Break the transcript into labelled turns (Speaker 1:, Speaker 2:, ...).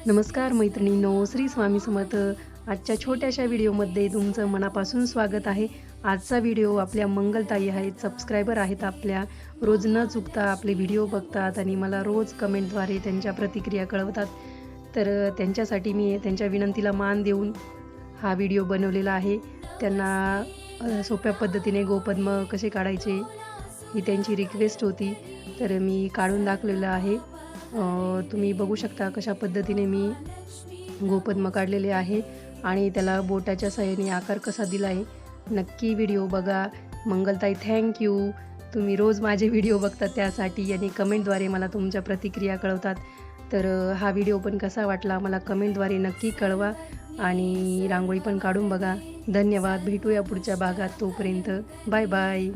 Speaker 1: नमस्कार मैत्रिणींनो, श्री स्वामी समर्थ. आजच्या छोट्याशा व्हिडिओमध्ये तुमचं मनापासून स्वागत आहे. आजचा व्हिडिओ आपल्या मंगलताई आहेत, सबस्क्रायबर आहेत आपल्या. रोज न चुकता आपले व्हिडिओ बघतात आणि मला रोज कमेंटद्वारे त्यांच्या प्रतिक्रिया कळवतात. तर त्यांच्यासाठी मी त्यांच्या विनंतीला मान देऊन हा व्हिडिओ बनवलेला आहे. त्यांना सोप्या पद्धतीने गोपद्म कसे काढायचे ही त्यांची रिक्वेस्ट होती, तर मी काढून दाखवलेलं आहे. तुम्ही बघू शकता कशा पद्धतीने मी गोपद्म काढलेले आहे आणि त्याला बोटाच्या साहाय्याने आकार कसा दिला आहे. नक्की व्हिडिओ बघा. Mangaltai thank you. तुम्ही रोज माझे व्हिडिओ बघता त्यासाठी आणि कमेंटद्वारे मला तुमच्या प्रतिक्रिया कळवतात. तर हा व्हिडिओ पण कसा वाटला मला कमेंटद्वारे नक्की कळवा आणि रांगोळी पण काढून बघा. धन्यवाद. भेटूया पुढच्या भागात. तोपर्यंत बाय बाय.